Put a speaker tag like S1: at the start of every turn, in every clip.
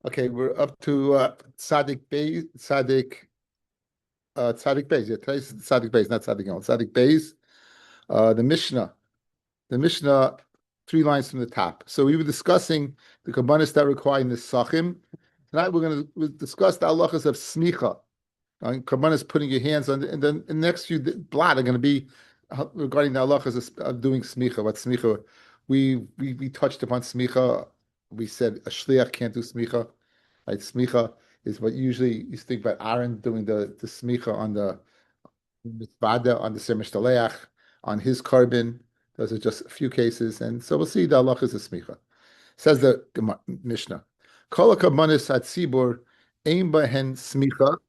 S1: Okay, we're up to Tzaddik Beis, Tzaddik Beis. Yeah, today's Tzaddik Beis, not Tzaddik Yom. Tzaddik Beis. The Mishnah, 3 lines from the top. So we were discussing the kabbanis that require in the sachim. Tonight we'll discuss the halachas of smicha. Kabbanis putting your hands on, and then the next few blot are going to be regarding the halachas of doing smicha. What smicha? We touched upon smicha. We said a shliach can't do smicha. Right, smicha is what usually you think about Aaron doing the smicha on the mitzvah, on the ser mishtaleach, on his carbon. Those are just a few cases, and so we'll see the halachas of smicha. Says the Mishnah, Kol kabbanis hatzibur ein behen smicha.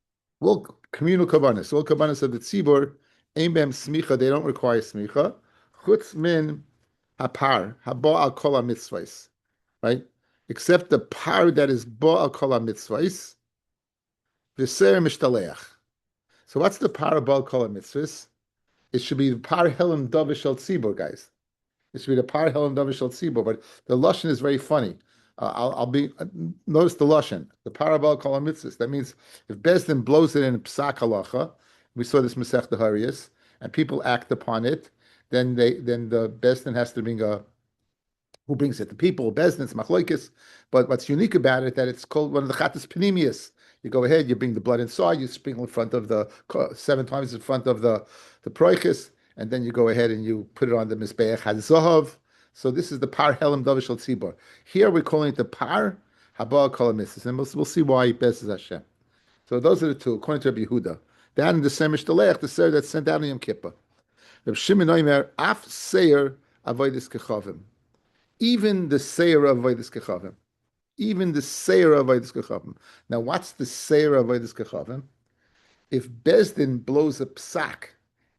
S1: Well, communal kabbanis, all kabbanis of the tzibur ein behem smicha. They don't require smicha. Chutz min hapar haba al kol mitzvahs, right? Except the par that is ba al kol mitzvahs, v'ser mishtaleach. So what's the par ba al kol mitzvahs? It should be the par helam davish al tzibur, guys. It should be the par helam davish al tzibur. But the lashon is very funny. Notice the lashon, the par ba al kol mitzvahs. That means if Bezdin blows it in psak halacha, we saw this Masech Hariyas, and people act upon it, then the Bezdin has to bring a. Who brings it? The people, Bezdin's machloikis. But what's unique about it that it's called one of the chatas panimius. You go ahead, you bring the blood inside, you sprinkle in front of the 7 times in front of the proichis, and then you go ahead and you put it on the mizbeach hazahav. So this is the par helam davish al tzibur. Here we're calling it the par haba kol mitzvahs, and we'll see why Bez Hashem. So those are the two according to Rabbi Yehuda. That in the Semish Talech, the ser that's sent out in Yom Kippur. Rabbi Shimon Omer af seir avodas kechavim. Even the seir of avodas kechavim. Even the seir of avodas kechavim. Now, what's the seir of avodas kechavim? If Bezdin blows a psak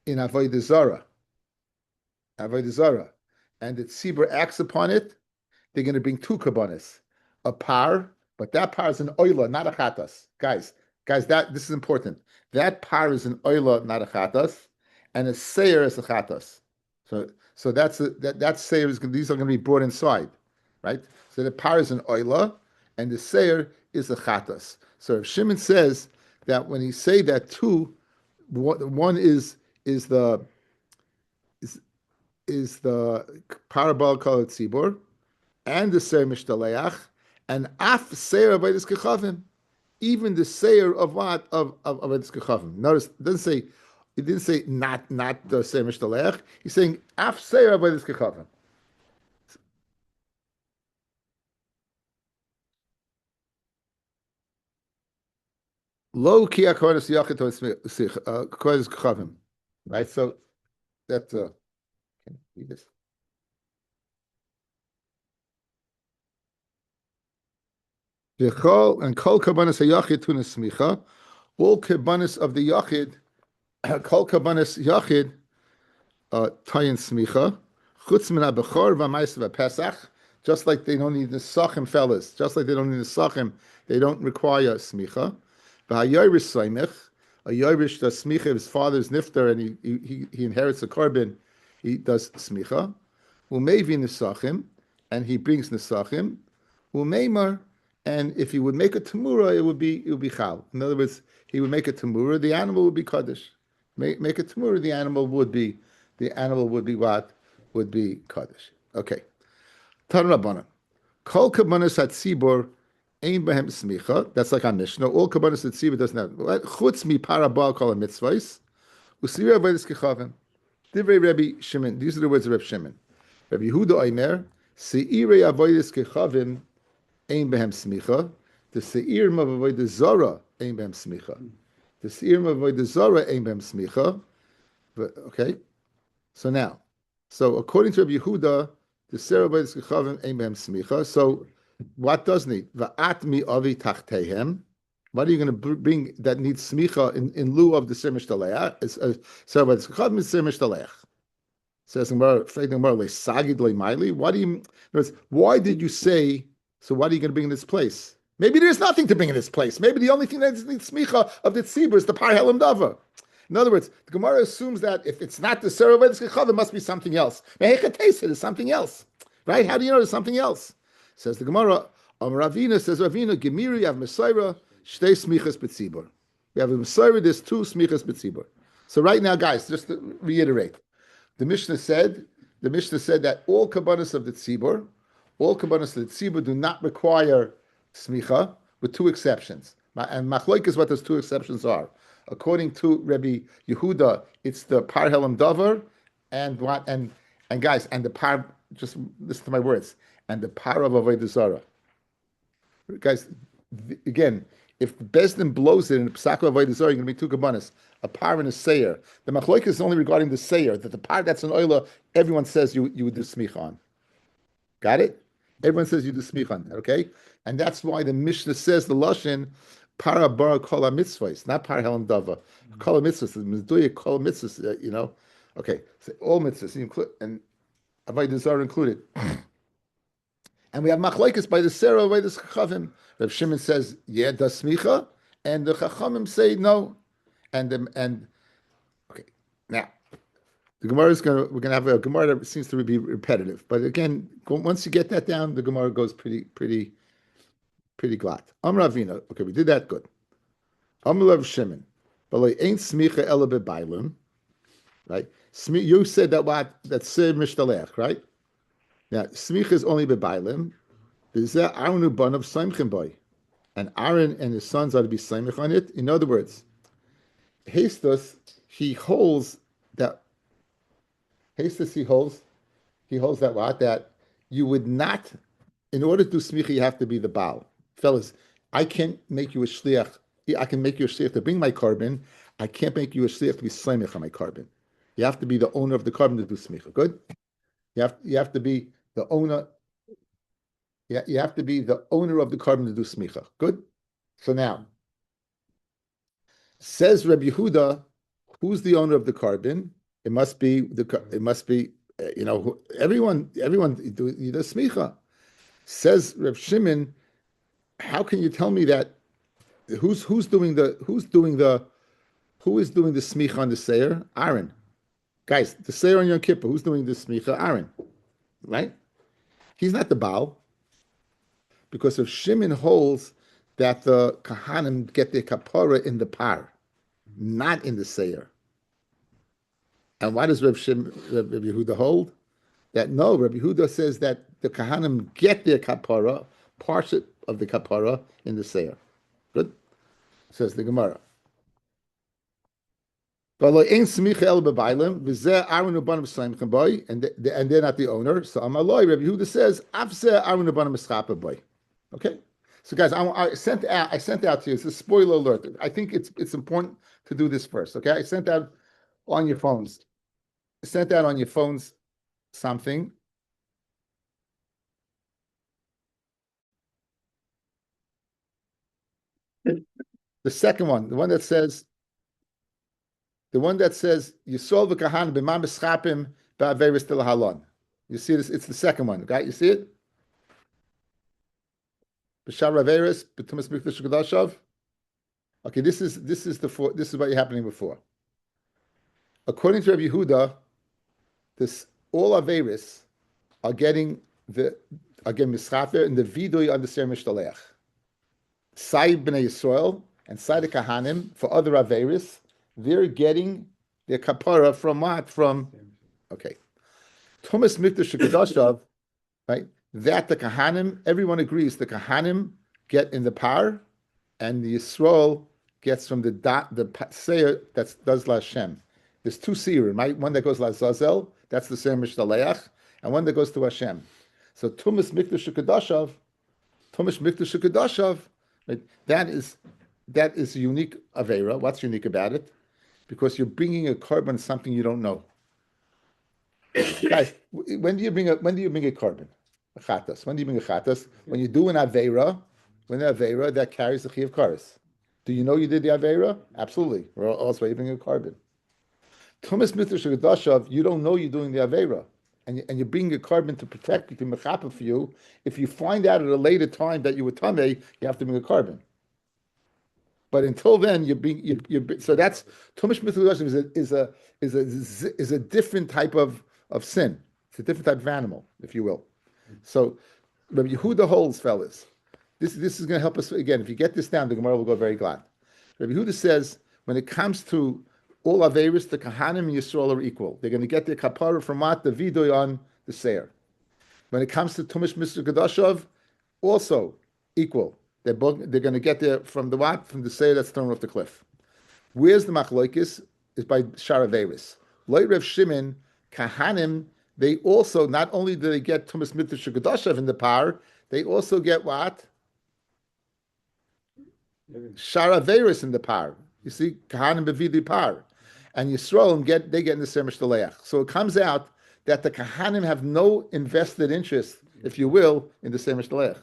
S1: in avodah zara, and the tzibur acts upon it, they're going to bring 2 kabbanis, a par, but that par is an oila, not a chatas. Guys, that this is important. That par is an oila, not a chatas, and a seir is a chatas. So that seir is these are going to be brought inside, right? So the par is an oila, and the seir is a chatas. So if Shimon says that when he say that 2, one is the parabol kol tzibur, and the seir mishtaleach, and af seir avodas kechavim, even the seir of what of avodas kechavim. Notice it didn't say not the seir mishtaleach. He's saying af seir avodas kechavim. Lo ki akonis yachid kodesh kechavim. Right. So that's can you read this? And kol kabbanis hayachid tuna smicha. All kabbanis of the yachid, kol kabbanis yachid, tayin smicha. Chutz min habechor v'ma'aser v'pesach. Just like they don't need the sachim, fellas. Just like they don't need the sachim, they don't require smicha. V'hayoyrish soimich. A yoyrish does smicha. His father's nifter, and he inherits a carbon. He does smicha. U'meivi nesachim, and he brings nesachim. U'meimar. And if he would make a tamura, it would be chal. In other words, he would make a tamura, the animal would be kaddish. Make a tamura, the animal would be what? Would be kaddish. Okay. Tan Rabbana. Kol kabbanis hatzibur ein behem smicha. That's like our Mishnah. All kabbanis hatzibur doesn't have. Chutz mi parabal kol mitzvahs. Usira avodas kechavim. Divrei Rabbi Shimon. These are the words of Rabbi Shimon. Rabbi Yehuda Omer seirei avodas kechavim. Ein behem smicha. The seir of avodah zara ein behem smicha. The seir of avodah zara ein behem smicha. Okay. So according to Rabbi Yehuda, the seir of avodah kechavim ein behem smicha. So what does need? Va'at mi avi tachtehem. What are you going to bring that needs smicha in lieu of the seir mishtaleach? Seir of avodah kechavim is seir mishtaleach. Says in Gemara, sagid le'maili. Why did you say? So what are you going to bring in this place? Maybe there's nothing to bring in this place. Maybe the only thing that needs smicha of the tzibur is the par helam dava. In other words, the Gemara assumes that if it's not the seir avodas kechavim, it must be something else. Mehechatesed is something else, right? How do you know there's something else? Says the Gemara, Ravina says, Ravina, Gemiri, you have Messiah, Shtei Smichas B'tzibur. We have a Messiah, there's two Smichas B'tzibur. So right now, guys, just to reiterate, the Mishnah said that all kabbanis of the tzibur, do not require smicha, with two exceptions. And machloek is what those two exceptions are. According to Rabbi Yehuda, it's the par helam davar, and what and guys, and the par. Just listen to my words. And the par of avodah zarah. Guys, again, if Bezdin blows it in the Pesach Avodah Zarah, you're going to be two kabbanis, a par and a seir. The machloek is only regarding the seir, that the par that's an oila, everyone says you would do smicha on. Got it? Everyone says you do smicha on, okay? And that's why the Mishnah says the Lashon, para bara kol mitzvahs, not para helam dava. Kol mitzvahs, the mizduya kol mitzvahs, you know? Okay, so all mitzvahs, and Avodah Zarah included. And we have machlekes by the Sarah, by the Chachamim. Rav Shimon says, yeah, does smicha, and the Chachamim say no. And okay, now the Gemara is we're gonna have a Gemara that seems to be repetitive, but again, once you get that down, the Gemara goes pretty glad. Amar Avina, okay, we did that good. Amar Rav Shimon, but ain't smicha ela bebailim, right? You said that that's Sir Mishtalech, right? Now, smicha is only bebailim. Is that Aaron ubanav saimchim boy, and Aaron and his sons are to be saimich on it? In other words, Hastus he holds that what that you would not, in order to do smicha, you have to be the baal. Fellas, I can't make you a shliach. I can make you a shliach to bring my carbon. I can't make you a shliach to be saimich on my carbon. You have to be the owner of the carbon to do smicha. Good. You have to be the owner. Yeah, you have to be the owner of the carbon to do smicha. Good. So now, says Rabbi Yehuda, who's the owner of the carbon? It must be everyone do smicha. Says Rav Shimon, how can you tell me that? Who is doing the smicha on the seir? Aaron. Guys, the seir on Yom Kippur, who's doing the smicha? Aaron, right? He's not the Baal, because if Shimon holds that the Kahanim get their kapara in the par, not in the seir. And why does Rabbi Yehuda hold? That no, Rabbi Yehuda says that the Kahanim get their kapara, parts of the kapara, in the seir. Good? Says the Gemara. And they're not the owner. So Amaloi, Rabbi Yehuda says, okay. So guys, I sent out to you. It's a spoiler alert. I think it's important to do this first. Okay, I sent out on your phones. Something. The second one, the one that says Yisol v'kahan b'ma mischapim ba'averis halon. You see this? It's the second one. Okay, you see it? B'shar averis b'tumas mikdash kedashav. Okay, this is what happening before. According to Rabbi Yehuda, all averis are getting mischaper in the vidui on the ser mishtaleach. Sai b'nei Yisrael and Sai the kahanim for other averis, they're getting their kapara from what? Okay. Tumas mikdash kedashav, right? That the kahanim, everyone agrees the kahanim get in the par, and the Yisrael gets from the seir that does la Hashem. There's two seirim, right? One that goes la Zazel, that's the seir mishtaleach, and one that goes to Hashem. So tumas mikdash kedashav, right? That is a unique avera. What's unique about it? Because you're bringing a carbon, something you don't know. Guys, when do you bring a carbon? A chatas. When do you bring a chatas? When you do an avera, that carries the chi of kares. Do you know you did the avera? Absolutely. Or else why you bring a carbon? Tumas mitzvah shekadashav, you don't know you're doing the avera, and you're bringing a carbon to protect, to mechapa for you. If you find out at a later time that you were tamei, you have to bring a carbon. But until then, so that's tumas mitzvah is a different type of sin. It's a different type of animal, if you will. So Rabbi Yehuda holds, fellas, This is going to help us again. If you get this down, the Gemara will go very glad. Rabbi Yehuda says when it comes to all Averis, the Kahanim and Yisrael are equal. They're going to get their kapara from what the vidoy on the seir. When it comes to Tumish Mr. Gadashov, also equal. They're going to get there from the what? From the seir that's thrown off the cliff. Where's the machlokes? Is by Shara Averis. Like Rev Shimon, Kahanim, they also, not only do they get Tumish Mr. Gadashov in the par, they also get what? Shara Averis in the par. You see, Kahanim bevidi par. And Yisrael get in the Semesh Daleach. So it comes out that the Kahanim have no invested interest, if you will, in the Semesh Daleach.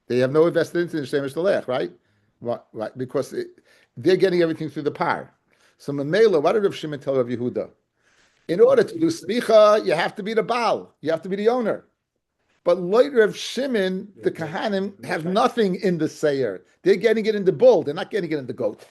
S1: They have no invested interest in the Semesh Daleach, right? Right, because they're getting everything through the par. So Mamela, what did Rav Shimon tell Rav Yehuda? In order to do smicha, you have to be the Baal. You have to be the owner. But later of Shimon, the Kahanim have nothing in the Seir. They're getting it in the bull. They're not getting it in the goat.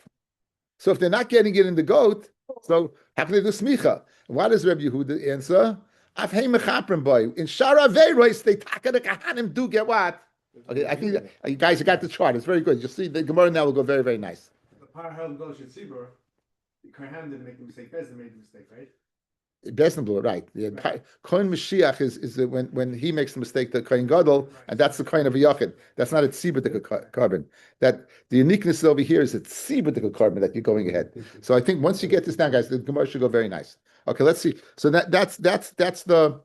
S1: So if they're not getting it in the goat, so how can they do smicha? What does Rabbi Yehuda answer? In Shara Veiros, they taka the Kahanim do get what? Okay, I think you guys got the chart. It's very good. You'll see the Gemara now will go very, very nice.
S2: The Parahel Gosh and Sibur, the Kahanim didn't make the mistake. Bezin made the mistake, right?
S1: Bezin blew it, right. Kohen Mashiach is when he makes the mistake, the Kohen Gadol, and that's the Kohen of a Yachid. That's not a tzibur carbon. That the uniqueness over here is a tzibur carbon that you're going ahead. So I think once you get this down, guys, the Gemara should go very nice. Okay, let's see. So that's the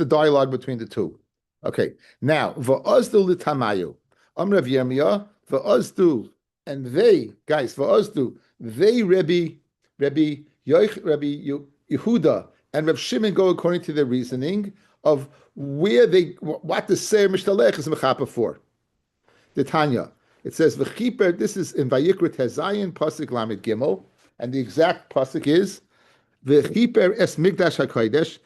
S1: dialogue between the two. Okay, now va'azdu l'tamayu, Rav Yirmiyah va'azdu, and they guys va'azdu they Rabbi Yehuda and Rav Shimon go according to their reasoning of what the Seir Mishtalech is mechaper for. The Tanya, it says v'chiper. This is in Vayikra Tezayin pasuk Lamed Gimel, and the exact pasuk is v'chiper es migdash hakodesh.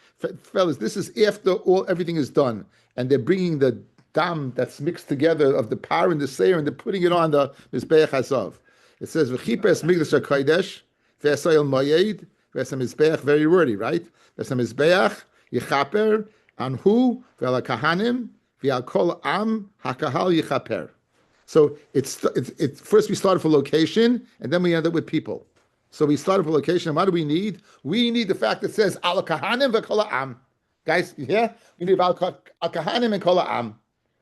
S1: Fellas, this is after everything is done, and they're bringing the dam that's mixed together of the par and the Seir, and they're putting it on the Mizbeach Hazav. It says v'chiper es migdash hakodesh v'esayil mayed. Mizbeach, very wordy, right? Mizbeach, Yechaper, Anhu, V'ala Kahanim, V'al Kol Am, Hakahal Yechaper. So it's first we started for location, and then we end up with people. So we started for location, and what do we need? We need the fact that it says Al Kahanim V'Kol Am. Guys, yeah? We need Al Kahanim and Kol Am.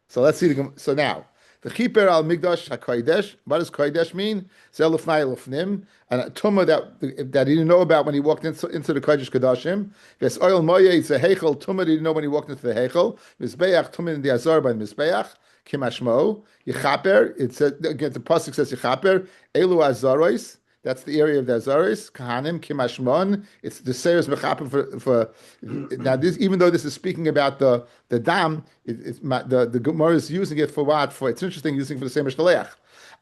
S1: So let's see. So now, the Chiper al Migdash HaKodesh. What does Kodesh mean? Zelufnai Lufnim, and a tumah that he didn't know about when he walked into the Kodesh Kodashim. There's oil moye. It's a heichel tumah that he didn't know when he walked into the heichel. Mizbeach tumah in the Azar by Mizbeach. Kimashmo Yechaper. It says again. The pasuk says Yechaper. Elu Azaros. That's the area of the Azaris, Kahanim, Kimashmon. It's the Seiros Mechaper for now. This, even though this is speaking about the dam, the Gemara is using it for what? For it's interesting using for the same Mishtaleach.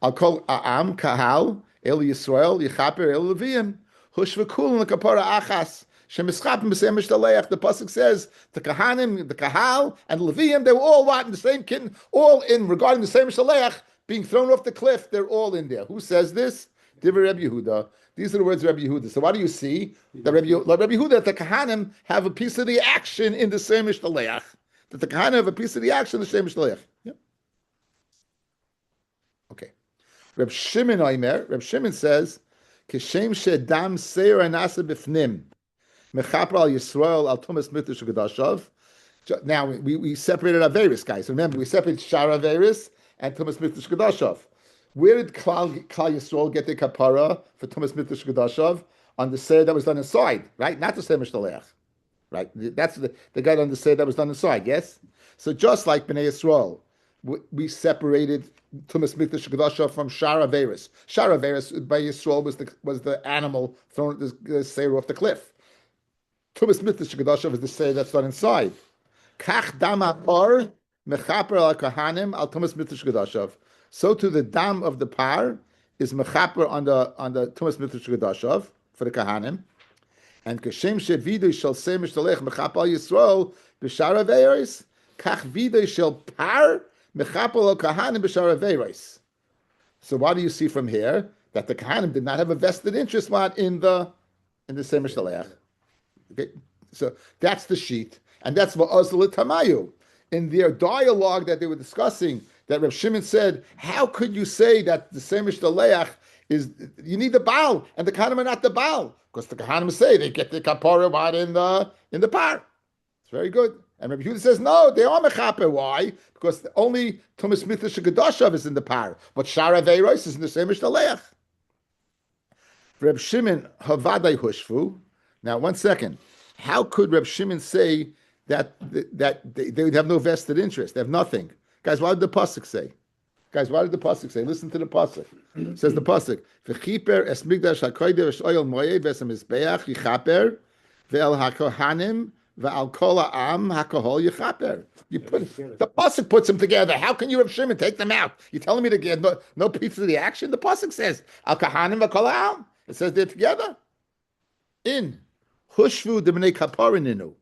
S1: I'll call Am Kahal El Yisrael Yechaper El Levim Hushvekul Lekapara Achas Shemischapim B'Sem Mishtaleach. The pasuk says the Kahanim, the Kahal, and Levim. They were all what in the same kitten, all in regarding the same Mishtaleach being thrown off the cliff. They're all in there. Who says this? Divrei Rabbi Yehuda. These are the words of Rabbi Yehuda. So what do you see? That Rabbi Yehuda, that the Kahanim have a piece of the action in the same Mishtaleach. That the Kahanim have a piece of the action in the same Mishtaleach. Yeah. Okay. Reb Shimon Oimer. Reb Shimon says, "Kishem shedam seir anasa b'fnim mechaper al Yisrael al tumas mitush gadashav." Now we separated Averis, guys. Remember, we separated Shar Averis and tumas mitush gadashav. Where did Klal Yisrael get their kapara for Tumas Mitush Gadashav? On the Seir that was done inside, right? Not the Seir Mishtaleach, right? That's the guy on the Seir that was done inside, yes? So just like Bnei Yisrael, we separated Tumas Mitush Gadashav from Shar Averis. Shar Averis by Yisrael was the animal thrown the Seir off the cliff. Tumas Mitush Gadashav is the Seir that's done inside. Kach Dama Or Mechaper al Kahanim al Tumas Mitush Gadashav. So to the dam of the par is mechaper on the tumas mitush gadashav for the kahanim, and kashem shevidu shall say mishtalech mechaper al Yisrael b'shar averos kach vidu shall par mechaper al kahanim b'shar averos. So what do you see from here? That the kahanim did not have a vested interest in the same mishtalech. Okay, so that's the sheet, and that's what azul tamayu in their dialogue that they were discussing. that Reb Shimon said, how could you say that the Semish Daleach is, you need the Baal, and the Kahanim are not the Baal? Because the Kahanim say they get the Kapara right in the par. It's very good. And Rabbi Yehuda says, no, they are mechaper. Why? Because only Tumas Mithra Shekadoshav is in the par, but Shara Veiros is in the Semish Daleach. Reb Shimon Havadai Hushfu. Now, 1 second. How could Reb Shimon say that they would have no vested interest? They have nothing. Guys, what did the pasuk say? Listen to the pasuk. Says the pasuk, "V'chiper es migdash hakodesh v'shoyel moed v'esem mizbeach yichaper ve'el hakohanim ve'al kol ha'am hakohol yichaper." You put the pasuk puts them together. How can you, Reb Shimon, take them out? You're telling me to get no piece of the action? The pasuk says al kahanim ve'kol ha'am. It says they're together. In hushvu d'bnei kapara ninu.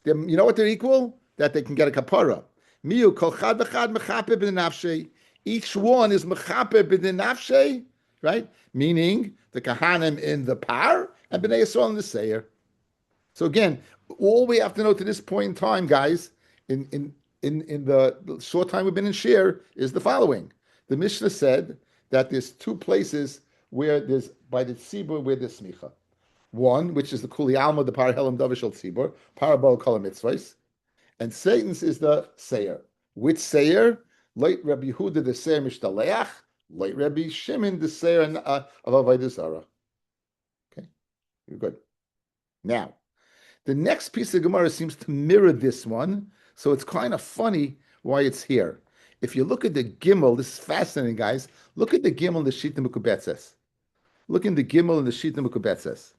S1: You know what they're equal? That they can get a kapara. Miu kol chad v'chad mechaper b'nafshei. Each one is mechaper b'nafshei, right? Meaning the kahanim in the par and b'nei Yisrael in the seir. So again, all we have to know to this point in time, guys, in the short time we've been in Shir, is the following: the Mishnah said that there's two places where there's by the tzibur where there's smicha. One, which is the kuli alma, the par helam davishal tzibur, parabol kol mitzvahs, and Satan's is the seir. Which seir? Late Rabbi Yehuda the seir mishtaleach, late Rabbi Shimon the seir of avodah zarah. Okay, you're good. Now, the next piece of Gemara seems to mirror this one, so it's kind of funny why it's here. If you look at the Gimel, this is fascinating, guys. Look at the Gimel in the Shita Mukubetzes. Look in the Gimel in the Shita Mukubetzes.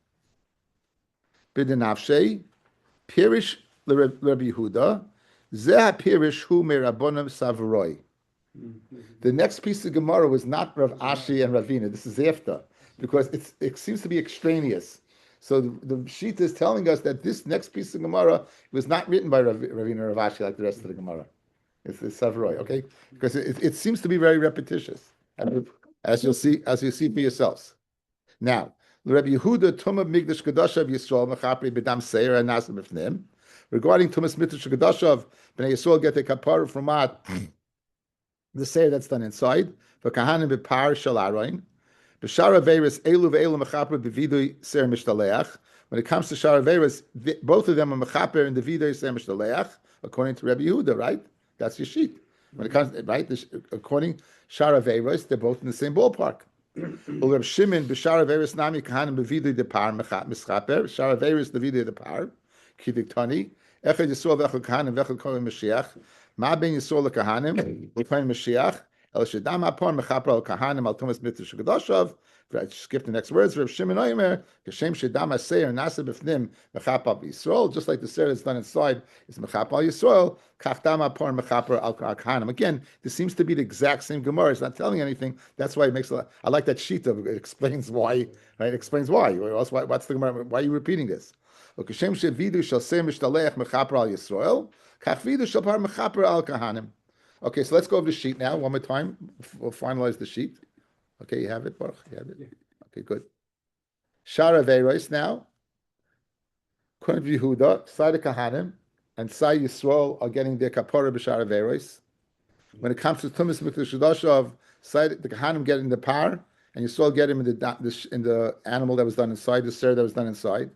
S1: B'denavshei, Pirish Rabbi Yehuda, Zeh Pirish Hu Merabbonim Savroi. The next piece of Gemara was not Rav Ashi and Ravina. This is after, because it seems to be extraneous. So the Shita is telling us that this next piece of Gemara was not written by Ravina or Rav Ashi like the rest of the Gemara. It's Savroi, okay? Because it seems to be very repetitious, as you see for yourselves. Now, Rabbi Yehuda Tumah Migdash Kedashav Yisrael Mechapri B'dam Seir and Nasa B'fnim. Regarding Tumas Migdash Kedashav, Bnei Yisrael get a kapara from the Seir that's done inside. For Kahanim B'par Shel Aroin. B'shara Veiris Elu Ve'elu Mechapri B'vidui Seir Mishtaleach. When it comes to Shara Veiris, both of them are Mechaper in the Vidui Seir Mishtaleach, according to Rabbi Yehuda, right? That's your sheet. When it comes, right? According Shara Veiris, they're both in the same ballpark. Reb Shimon b'shara veris nami kahanim b'vidui de par mischaper shara veris the vidui de par kidiktani echad Yisrael v'echad kahanim v'echad kohen Mashiach ma ben Yisrael lekahanim v'kohen Mashiach el shedam apor mechaper al kahanim al tumas mitzvah shekadoshav. Skip the next words. Reb Shimon Omer kashem shedam aseir nasa b'fnim mechaper Yisrael, just like the seir that's done inside is mechaper al Yisrael. Kachdam apor mechaper al kahanim. Again, this seems to be the exact same Gemara. It's not telling anything. That's why it makes a lot. I like that sheet of it explains why. Right? It explains why. What's the Gemara? Why are you repeating this? Kashem shevidu shall say mishtaleach mechaper al Yisrael. Kachvidu shall par mechaper al kahanim. Okay, so let's go over the sheet now one more time. We'll finalize the sheet. Okay, you have it, Baruch? You have it? Yeah. Okay, good. Shara Veiros now. Kun Yehuda, Sai the Kahanim, and Sai Yisrael are getting their kapara b'Shara Veiros. When it comes to Tumas Mikdash Shadashav, Sai the Kahanim getting the par, and Yisrael get him in the animal that was done inside, the ser that was done inside.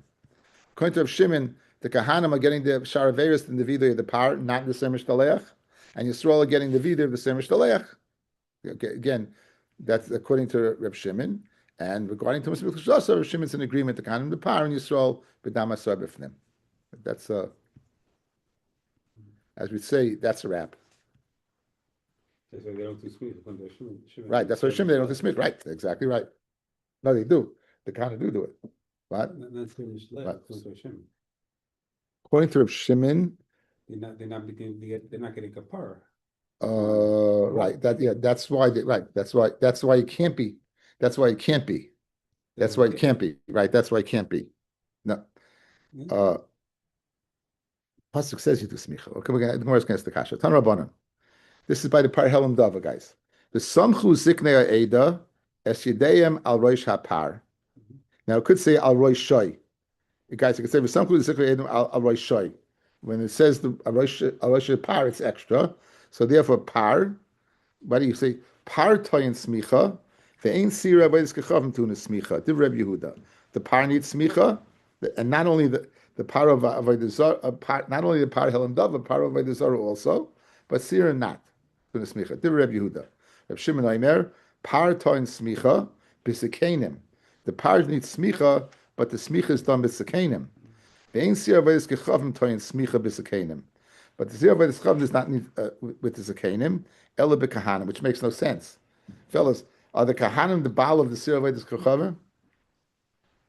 S1: According to Rav Shimon, the Kahanim are getting the Shara Veiros in the vidui of the par, not in the Semish Taleach, and Yisrael are getting the vidui of the Semish Taleach. Okay, again, that's according to Reb Shimon. And regarding Tumas Mikdash Shadashav, Reb Shimon's in agreement to Kahanim the par, and Yisrael b'dam asar b'fnim. That's as we say, that's a wrap.
S3: That's why they don't do Smith.
S1: Right, that's why Shimon they don't do Smith. Right, exactly right. No, they do. They kind of do it. But
S3: That's finished.
S1: Right.
S3: Shimon.
S1: according to Reb Shimon,
S3: They're not getting kapara.
S1: right. That's why. That's why it can't be. That's why it can't be. That's why it can't be. Right. That's why it can't be. No. Pasuk says you do smicha. Okay, the Gemara's going to the kasha. Tan Rabbanan. This is by the Parhelim Dava, guys. The Samchu Ziknei Eda Es Yedeyem Al Roish HaPar. Now it could say Al Roish Shoy. Guys, it could say Samchu Ziknei Eda Al Roish Shoy. When it says the Al Roish HaPar, it's extra. So therefore, par why do you say par toyin smicha? The ain't sira avodas kechavim tuna smicha. Div Rabbi Yehuda. The par needs smicha, and not only the par of avodas zara, not only the par helam dav, but par of avodas zara also, but sira not tuna smicha. Div Rabbi Yehuda. Reb Shimon Aimer par toyin smicha b'sekenim. The par needs smicha, but the smicha is done b'sekenim. The ain't sira avodas kechavim toyin smicha b'sekenim. But the zira avodas kechavim does not need with the sekenim, ela b'kahanim, which makes no sense. Fellas, are the kahanim the baal of the zira avodas kechavim?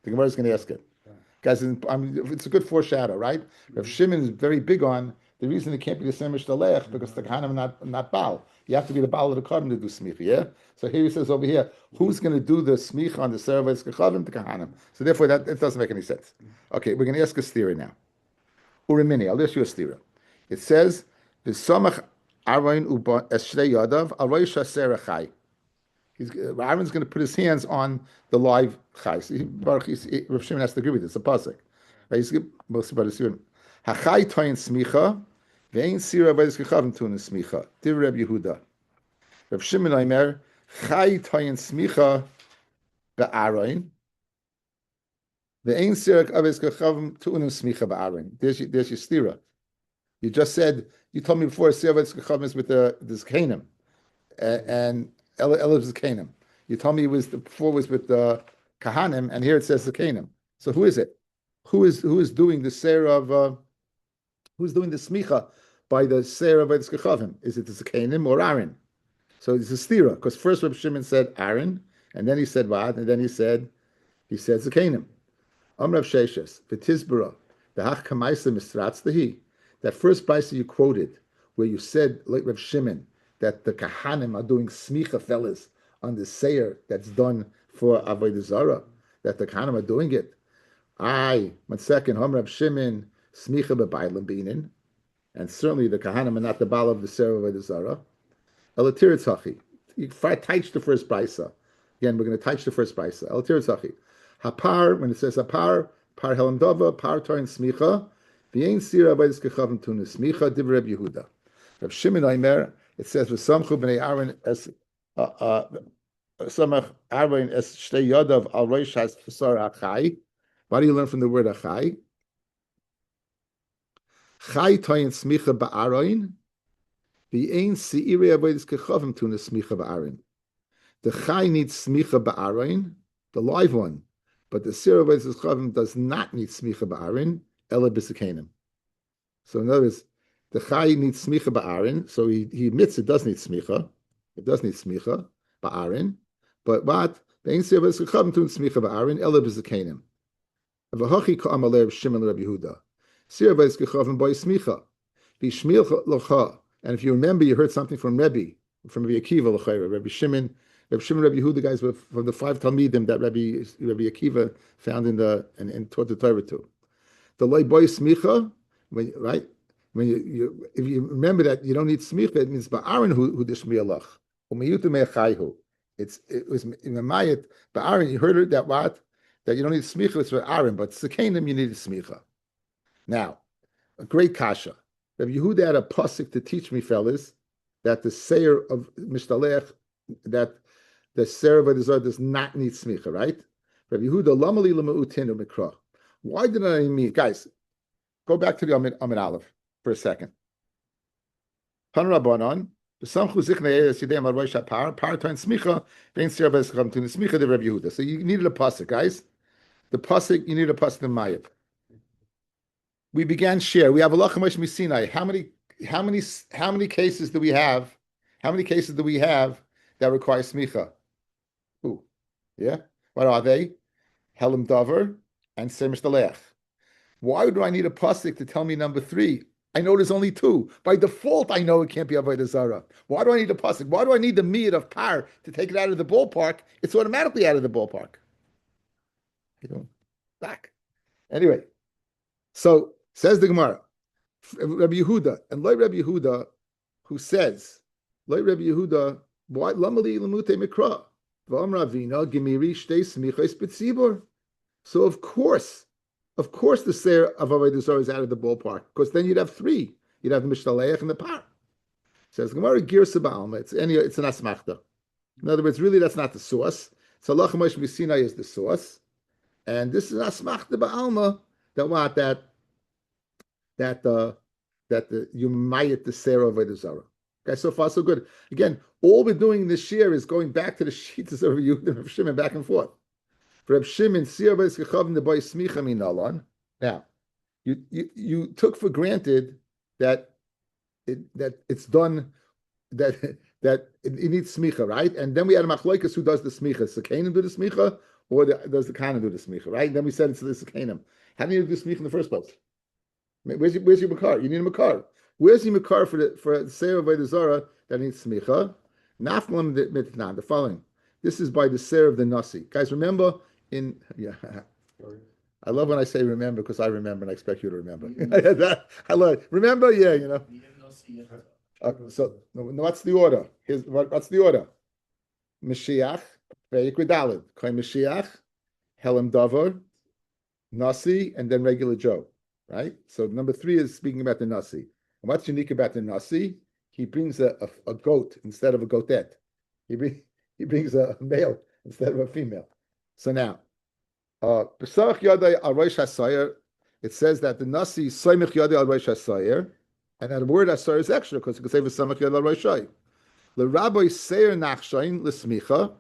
S1: The Gemara is going to ask it. Guys, it's a good foreshadow, right? Rav Shimon is very big on the reason it can't be the same Mishdalech because the kahanim are not baal. You have to be the baal of the kahanim to do smicha, yeah? So here he says over here, who's going to do the smicha on the zira avodas kechavim? The kahanim. So therefore, it doesn't make any sense. Okay, we're going to ask a theory now. Urimini, I'll ask you a theory. It says, "V'samach Aaron uba eshrei yadav aroy shaser chai." Aaron's going to put his hands on the live chai. Rav Shimon has to agree with this. It's a pasuk. Most about it. Hachai toyin smicha ve'ein sira avodas kechavim tuna smicha. Dir Reb Yehuda. Rav Shimon Omer chai toyin smicha be'Aaron ve'ein sira avodas kechavim tuna smicha be'Aaron. There's your stira. You just said, you told me before, sira avodas kechavim is with the zkanim, and Ela is zkanim. You told me before was with the kahanim, and here it says zkanim. So who is it? Who is doing the sira of who's doing the smicha by the sira avodas kechavim? Is it the zkanim or Aaron? So it's a stira because first Reb Shimon said Aaron, and then he said what? And then he said zkanim. Amrav Sheshes v'tizbara v'hach kamaisa misratzdahi. That first brayso you quoted, where you said, like Reb Shimon, that the kahanim are doing smicha, fellas, on the seir that's done for avodah zara, that the kahanim are doing it. Aye, 1 second, Hom Reb Shimon smicha b'baylim binin, and certainly the kahanim are not the baal of the seir of avodah zara. Elatir you touch the first brayso. Again, we're going to touch the first brayso. Elatir hapar, when it says hapar, par helam dava, par toyin smicha. V'yein sira avodas kechavim tuna smicha div Reb Yehuda. Reb Shimon Omer, it says v'samchu b'nei Aaron es samach Aaron es shtei yadav al roish has fasar achai. What do you learn from the word achai? Chai toyin smicha ba'Aaron. V'yein sira avodas kechavim tuna smicha ba'Aaron. The chai needs smicha ba'Aaron, the live one, but the sira avodas kechavim does not need smicha ba'Aaron. Ela b'sekenim. So in other words, the chai needs smicha ba'Aaron, so he admits it does need smicha. It does need smicha ba'Aaron, but what? The ain't sira avodas kechavim tun smicha ba'Aaron. Ela b'sekenim. V'hachi ka'am alei Reb Shimon Reb Yehuda. Sira avodas kechavim by smicha. V'shmiel locha. And if you remember, you heard something from Rabbi Akiva l'chayra. Rabbi Shimon, Reb Yehuda, guys were from the 5 Talmidim that Rabbi Akiva found and taught the Torah to. The loy boy smicha, when you if you remember that you don't need smicha, it means ba'Aaron who dishmialach. Umiyutu me'achayhu. It was in Mayat ba'Aaron. You heard that what? That you don't need smicha. It's for Aaron, but sekenim you need smicha. Now, a great kasha. Rabbi Yehuda had a pasuk to teach me, fellas, that the seir of Mishtalech, that the seir of Avodah does not need smicha, right? Rabbi Yehuda lamali lema'utinu mikra. Why did I mean, guys? Go back to the Amid Aleph for a second. Pan Rabbanon, b'samchu ziknei eres yidei al roish hapar, par toin smicha, vein sira avodas kechavim tun smicha de Rabbi Yehuda. So you needed a pasuk, guys. The pasuk, you need a pasuk in Mayat. We began share. We have a lachem Moshe Sinai. How many cases do we have? How many cases do we have that require smicha? Ooh, yeah. What are they? Helam davar and Semish Dalech. Why do I need a pasuk to tell me number 3? I know there's only 2. By default, I know it can't be avodah zara. Why do I need a pasuk? Why do I need the miyad of par to take it out of the ballpark? It's automatically out of the ballpark. You know, back. Anyway, so says the Gemara, Rabbi Yehuda, and Loi Rabbi Yehuda, who says, Loi Rabbi Yehuda, why lamali lamute mikra? V'amra vina gemiri shtei smichos b'tzibur. So of course, the seir of avodah zara is out of the ballpark, because then you'd have 3. You'd have the Mishtaleach and the Par. Says Gemara Girsa Ba'alma. It's an asmachta. In other words, really, that's not the source. So Allah Moshe Sinai is the source, and this is asmachta Ba'alma that you might the Sarah of the Zara. Okay, so far so good. Again, all we're doing this year is going back to the sheets of Yehuda and Reb Shimon back and forth. For Reb Shimon, the boy Smicha Minalan. Now, you took for granted that it's done that it needs smicha, right? And then we had a machloikas who does the smicha. Does the Kanim do the smicha, or does the Kana do the smicha, right? And then we said it's the Kanim. How do you do smicha in the first place? Where's your makar? You need a makar. Where's your makar for the Seir of the Zara that needs smicha? Naflam mitnan. The following. This is by the Seir of the Nasi. Guys, remember I love when I say remember because I remember and I expect you to remember. I love it. Remember, so what's the order? What's the order? Mashiach, Vayikridalid, Kay Mashiach, Helam Davar, Nasi, and then regular Joe. Right? So number 3 is speaking about the Nasi. And what's unique about the Nasi? He brings a goat instead of a goatette. He brings a male instead of a female. So now, it says that the Nasi Soimich Yadai al Rosh HaSayir, and that the word Asayir is extra because it can say V'samach Yadai al Rosh HaSayir. The Rabbi Seir Nachshain L'Smicha.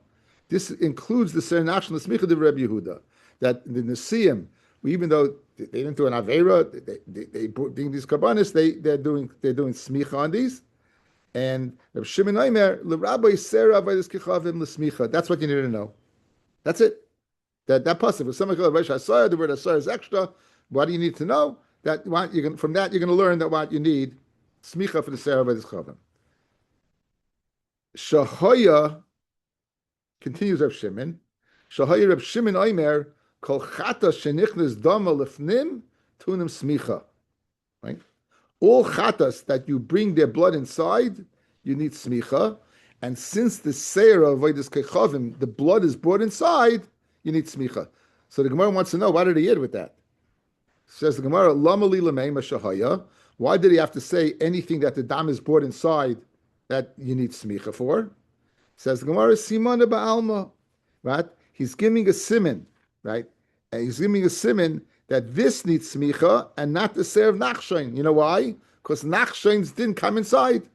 S1: This includes the Seir Nachshain L'Smicha de Rabbi Yehuda. That the Nesiim, even though they didn't do an Aveira, they bring these Karbanis, they're doing Smicha on these. And Rabbi Shimon Aimer, the Rabbi Seir Avayis Kichavim L'Smicha. That's what you need to know. That's it. That possible. Some of the word asayir is extra. What do you need to know? From that you're going to learn that what you need smicha for the Sarah by this chavim. Shahoya continues Reb Shimon. Shahoya Reb Shimon Omer kol chata shenichnes dama lefnim tunim smicha. Right? All chatas that you bring their blood inside, you need smicha. And since the Sarah of Vaidis Kechavim, the blood is brought inside, you need smicha. So the Gemara wants to know, why did he add with that? Says the Gemara, Lama li lamei mashahaya. Why did he have to say anything that the dam is brought inside that you need smicha for? Says the Gemara, Simana ba'alma. Right? He's giving a siman, right? And he's giving a siman that this needs smicha and not the Seir of Nachshain. You know why? Because Nachshains didn't come inside.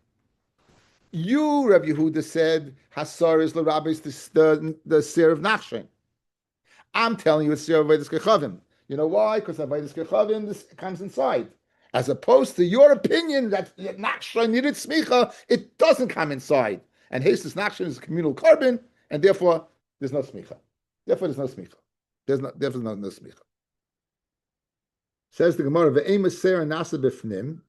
S1: You, Rabbi Yehuda, said Hasar is the rabbis the Seir of Nachshain. I'm telling you it's Seir of Vaidis Kechavim. You know why? Because Vaidis Kechavim this comes inside. As opposed to your opinion that Nachshain needed smicha, it doesn't come inside. And Hastis Nachshain is a communal carbon, and therefore there's no smicha. Therefore there's no smicha. There's no smicha. Says the Gemara, Ve'ema Seir Nasa B'fnim.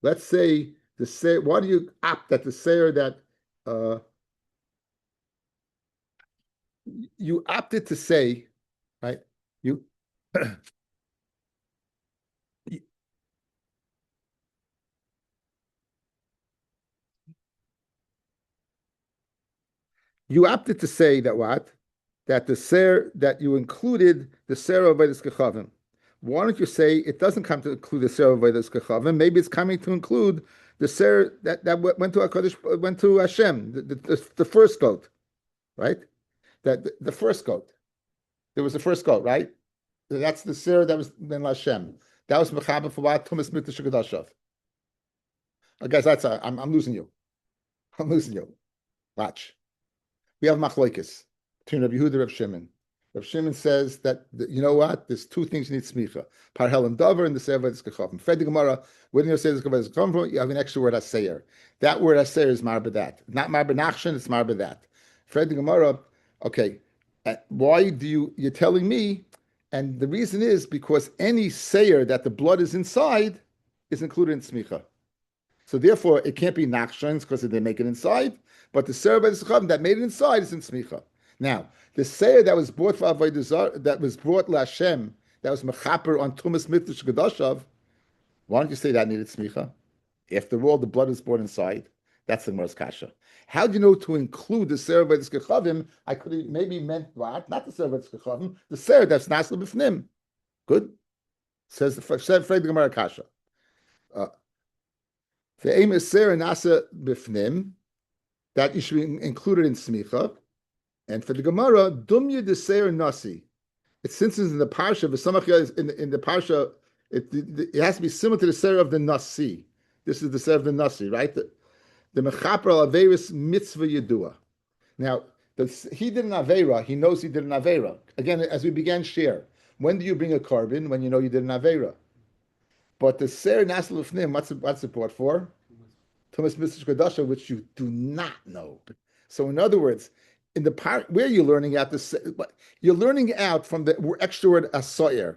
S1: Let's say the Seir, why do you opt that the Seir that you opted to say, right? You opted to say that what? That the Seir, that you included the Seir of Vaidis Kechavim. Why don't you say it doesn't come to include the Seir of Vaidis Kechavim? Maybe it's coming to include the Seir that went to HaKadosh, went to Hashem, the first goat, right? That the first goat. There was the first goat, right? That's the Seir that was then Hashem. That was Mechaber for what? Tumas Mikdash Shekadashav. Guys, I'm losing you. I'm losing you. Watch. We have machlokes between Rabbi Yehuda and Rabbi Shimon. Rabbi Shimon says that you know what? There's 2 things you need smicha: parhel and davar, and the seir v'edis kechavim. Fed the Gemara, where do you say this v'edis kechavim? You have an extra word aseir. That word aseir is marba that, not marba nachshin. It's marba that. Fed the Gemara. Okay, why do you're telling me? And the reason is because any seir that the blood is inside is included in smicha. So therefore, it can't be nachshins because they make it inside. But the seir that made it inside is in smicha. Now, the seir that was brought for Avodah that was brought LaShem, that was mechaper on Tumas Mikdash Gedashav, why don't you say that needed smicha? After all, the blood is brought inside. That's the Gemara's kasha. How do you know to include the seir Avodah Kechavim? I could have maybe meant what? Not the seir Avodah Kechavim, the seir that's nasl b'fnim. Good. Said the Gemara kasha. The aim is ser nasa bifnim, that you should be included in smicha. And for the Gemara, dumya de ser nasi. It's since it's in the parsha, in the parsha, it has to be similar to the ser of the nasi. This is the ser of the nasi, right? The mechaper al averis mitzvah yedua. Now, he did an avera. He knows he did an avera. Again, as we began share, when do you bring a carbon? When you know you did an avera. But the ser nasal ufnim, what's the part for? Tumas Mitzvah Kodasha, which you do not know. So, in other words, in the part where you're learning out this, you're learning out from the extra word asoyer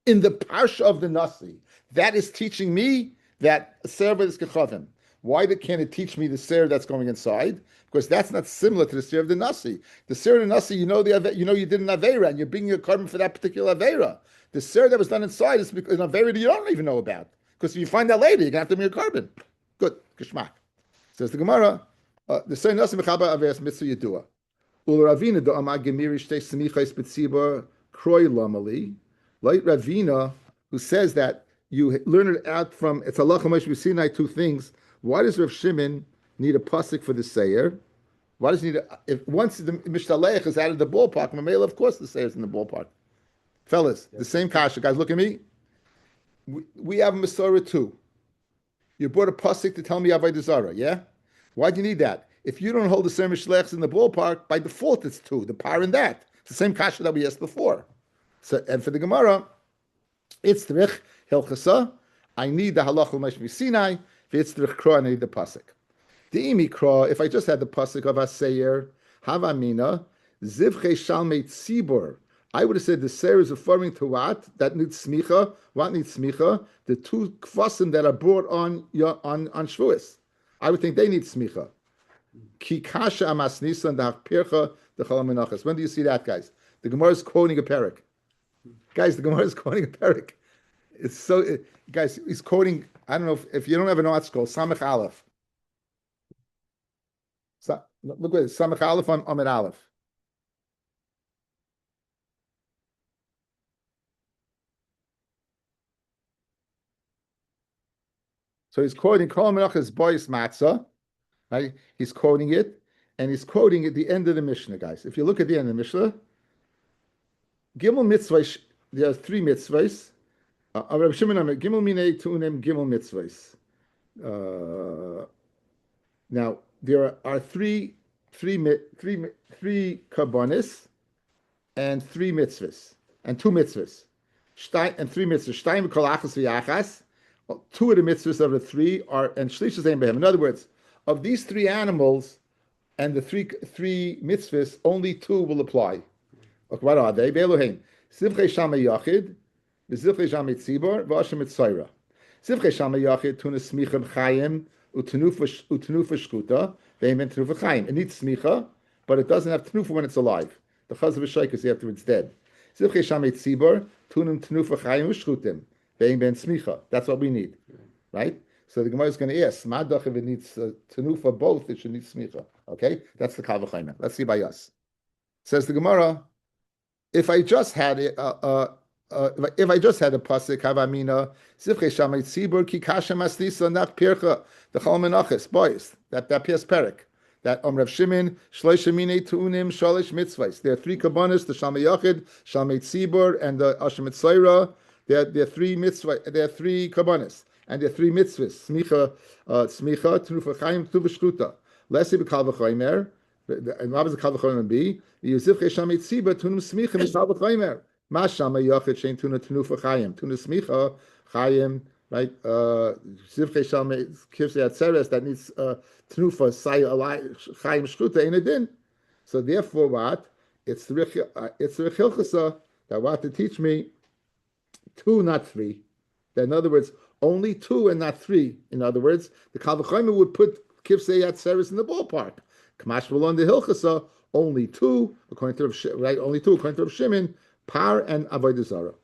S1: in the parsha of the nasi. That is teaching me that ser is kechavim. Why can't it teach me the ser that's going inside? Because that's not similar to the ser of the nasi. The ser of the nasi, you know you did an avera, and you're bringing a carbon for that particular avera. The ser that was done inside is an avera that you don't even know about. Because if you find out later, you're gonna have to bring a carbon. Good, kishmak. Says the Gemara, the ser nasi mechaba averas mitzvah yedua. Ravina do amag gemiri shtei semichais betzibar kroy lamali. Like Ravina, who says that you learn it out from it's halacha moshe Sinai, two things. Why does Rav Shimon need a pasuk for the seir? Why does he need if once the mishtalech is out of the ballpark, Mamela, of course the seir is in the ballpark. Fellas, the same kasha. Guys, look at me. We have a Masorah too. You brought a pasuk to tell me Avodah Zarah, yeah? Why do you need that? If you don't hold the seir mishlechs in the ballpark, by default it's two. The par in that. It's the same kasha that we asked before. So, and for the Gemara, it's trich hilchasa. I need the halacha l'mashmi Sinai. It's trich kro. I need the pasuk. The imi kro. If I just had the pasuk of aseyer havamina zivche shalmei tzibur, I would have said the seir is referring to what that needs smicha. What needs smicha? The two kvasim that are brought on Shavuos. I would think they need smicha. Ki kasha amasnisa and the pircha the chala menachos. When do you see that, guys? The Gemara is quoting a parak. Guys, the Gemara is quoting a parak. It's so, guys, he's quoting, I don't know if you don't have an art scroll, Samach Aleph. Look at it, Samach Aleph on Amid Aleph. So he's quoting Kol Menachos Bois Matzah, right? He's quoting it, and he's quoting at the end of the Mishnah, guys. If you look at the end of the Mishnah, Gimel mitzvahs, there are three mitzvahs. Rabbi Shimon Gimel minei tu'unim Gimel mitzvahs. Now there are three karbonis and three mitzvahs and two mitzvahs. And three mitzvahs. Shtayim kol achas v'yachas. Two of the mitzvahs of the three are and shlish zeim behem. In other words, of these three animals and the three mitzvahs, only two will apply. Okay, what are they? Be'elohim. Sivchei Shamei Yachid, V'Sivchei Shamei Tzibor, V'Ashem Mitzayra. Sivchei Shamei Yachid, Tunas Smicha B'Chayim, U'Tenufa Shkuta, Ve'emen Tenufa Chayim. It needs Smicha, but it doesn't have Tenufa when it's alive. The Chaz of Shaykh is after it's dead. Sivchei Shamei Tzibor, Tunim Tenufa Chayim U'Shkutim, Ve'emen Smicha. That's what we need, right? So the Gemara is going to ask, Madach, if it needs Tenufa both, it should need Smicha. Okay? That's the Kal V'Chayim. Let's see by us. Says the Gemara, if I just had it, if I just had a pasuk havamina zivchei shamei tzibur ki kasha masnisa nach pircha the chol menachos boys that pias perik that Rav Shimon shlosh minei tu'unim shalish mitzvahs. There are three kabbanis, the shamei yachid, shamei tzibur, and the ashem mitzayra. There are three mitzvah. There are three kabbanis and there are three mitzvahs. Smicha, tenufa chayim, tuva shkuta. Lesi b'kal v'chaymer. And what does the kal v'chaymer be? Yuzivchei shamei tzibur tunim smicha b'kal v'chaymer. Mashama yachid shein tuna tenufa chayim tuna smicha chayim, right? Zivchei shamei kivsei atzeres that needs tenufa say chayim shkuta in a din. So therefore, what it's the rechilchasa that want to teach me two, not three. That in other words, only two and not three. In other words, the kal v'chaymer would put kivsei atzeres in the ballpark. Kamash v'lon the hilchasa only two according to right. Only two according to Rav Shimon. Par and avodah zarah.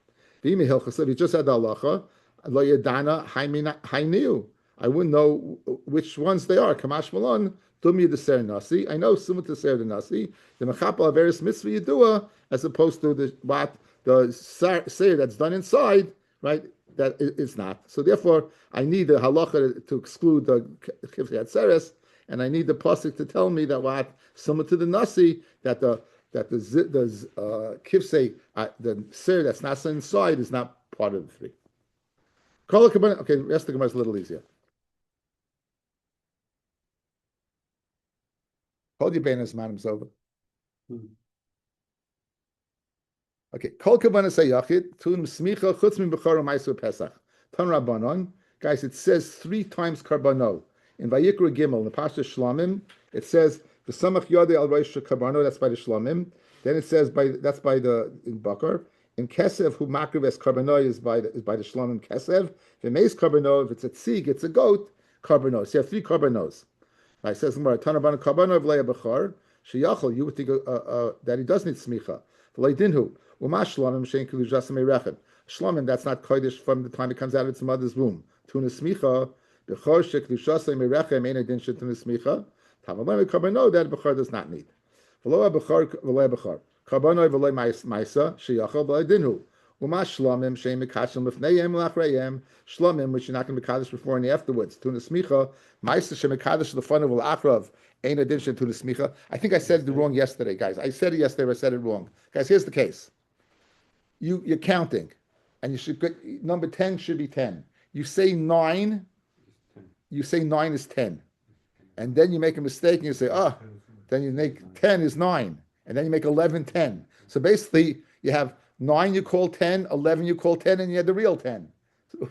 S1: V'imi hilchasa. If you just had the halacha, lo yadana hayniu. I wouldn't know which ones they are. Kamash malon dumi the ser nasi. I know similar to ser the nasi. The mechapel averis mitzvah yedua, as opposed to the ser that's done inside. Right. it's not. So therefore, I need the halacha to exclude the kifsei atzeres, and I need the pasuk to tell me that what similar to the nasi that the kifsei the ser that's not inside is not part of the three. Okay, the rest of the Gemara is a little easier. Hold your banners, madam's over. Okay, kol kavanah say yachid tun smicha chutz min bechor u'maisu pesach. Tan rabbanon, guys. It says 3 times karbano in Vayikra Gimel in the Pasha Shlamim. It says the samach yodei al roish karbano. That's by the Shlamim. Then it says that's by the in Bakar. In Kesev who makriv es karbano is by the Shlamim Kesev. V'meis karbano if it's a tzig, it's a goat karbano. So you have 3 karbanos. It says Tan rabbanon karbano v'leya bechor sheyachol. You would think that he does need smicha. V'lei dinhu. Shlamim, that's not kodesh from the time it comes out of its mother's womb. Tuna smicha, bechor sheklushasei merechem ein adin shetuna smicha. Tamalem karbano that bechor does not need. V'lo bechor v'lo bechor. Karbano v'lo ma'isa sheyachol v'lo dinhu. Uma shlamim shein mekashim lefneihem l'achreim. Shlamim which you're not going to be kaddish before and afterwards. Tuna smicha ma'isa shemekadish l'fanav l'achrav. Ein adin shetuna smicha. I think I said it wrong yesterday, guys. I said it yesterday, but I said it wrong. Guys, here's the case. You're counting, and you should number 10 should be 10. You say 9, you say 9 is 10, and then you make a mistake and you say then you make 10 is 9, and then you make 11 10. So basically, you have 9 you call 10, 11 you call 10, and you had the real 10.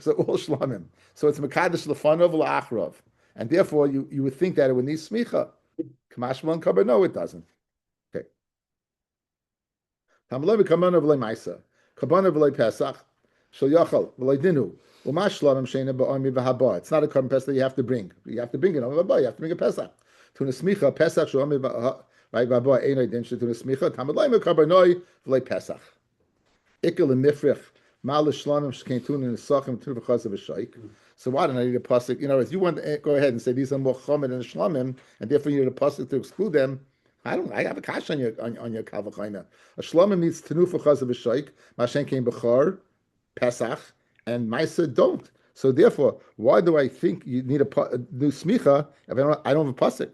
S1: So all shlamim. So it's mekadosh lefanov la'achrav, and therefore you would think that it would need smicha. Kamash one kabar, no, it doesn't. Okay. Tamalov kamanov le'maisa. Kabana v'lei Pesach, shel yachal v'lei dinu. U'mash shlamim sheina ba'armi v'haba. It's not a korban Pesach that you have to bring. You have to bring it on v'haba. You have to bring a Pesach. Tuna smicha Pesach shel armi v'haba einay din shetuna smicha. Tamalei mekabanoi v'lei Pesach. Ikel mifrich mal shlamim shkein tuna nesachim tuna v'chaz v'shaik. So why don't I need a pasuk? You know, if you want to go ahead and say these are more chomer than shlamim, and therefore you need a pasuk to exclude them. I have a kash on your kavachayna. A shlamim needs tenufa chaz of a shaik, mashen came bechar, pesach, and Maisa don't. So therefore, why do I think you need a new smicha if I don't have a pasuk?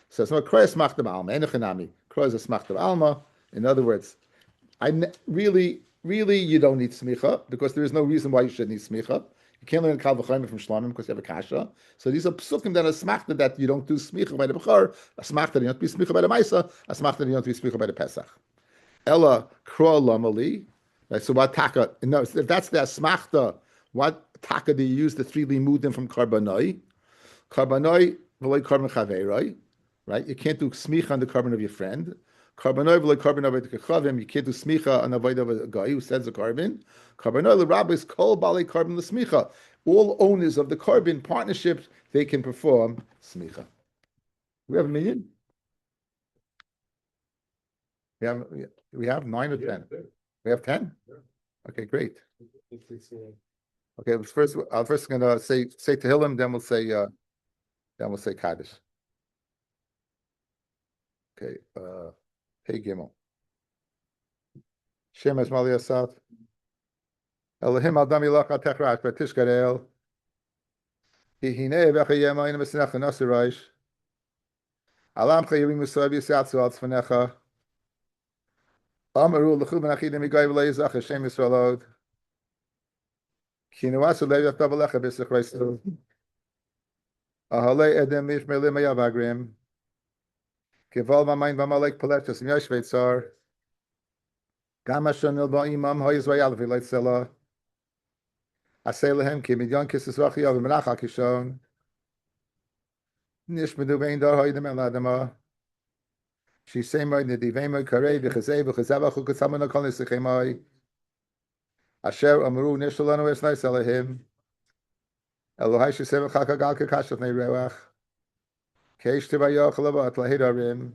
S1: So it's not kroyas machtav alma, enochanami. Kroyas is machtav alma. In other words, really you don't need smicha because there is no reason why you should need smicha. You can't learn Kal V'Chaim from Shlamim because you have a kasha. So these are psukim that are smachta that you don't do smicha by the Bechor, a smachta that you don't do smicha by the Maisa, a smachta that you don't do smicha by the Pesach. Ella Kro Lamali. Right, so what taka? No, if that's the smachta, what taka do you use the 3 limudim from Karbanoi? Karbanoi v'loy Karban Chaveiroi. Right? You can't do smicha on the carbon of your friend. Karbanoi v'loy Karban of Kechavim. You can't do smicha on the avodah of a guy who sends a carbon. Karbanoi l'Rabbi is kol balei carbon l'smicha. All owners of the carbon partnerships, they can perform smicha. We have a million? We have 9 or 10. We have 10? Okay, great. Okay, I'm first going to say Tehillim, then we'll say Kaddish. Okay, Hey Gimel. Shem Esmali Asaf. Elohim Adam Yilach Atechrat Batishkarel. Hihine Vechayema in Mesnecha Nasiraish. Alam Chayirim Musav Yisatsu Al Tzfanecha. Amaru L'chu Benachidim Yigai V'leizach Hashem Yisraelod. Kinuasu Levi Avtavalecha B'Sech Reistu. Ahalei Edem Mishmelim Ayavagrim. Kival Mamayin Vamalek Palechas and Yashveitzar. Gama Shanil Ba'imam Hoyizvayal V'Leit Selah. Aselehem Ki Midyan Kisses Rachi Av Menachos Kishon. Nishmedu Vein Dar Hoydem El Adama. She say my Nidivema Karei V'Chazei V'Chazavach Ukatsamana Kol Nisechemai. Asher Amru Nishalanu Es Nais Elahim. Elohai Shesem Chakagal Kakashaf Nei Rewach. Keish Tivayach Lavat Lahidarim.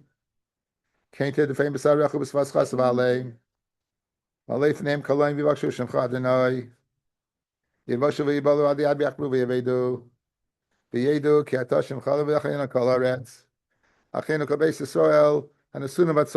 S1: Kainted the famous Arachu B'Svas Chasav Alei. Alei Name Kalaim V'Vakshu Shemcha Adonai. Yivashu V'Yibalu Adi Ad B'Yachru V'Yevedu. V'Yedu Ki Ata Shemcha V'Yachayina Kol Haaretz. Achenu Kabeis Yisrael and the Sunnah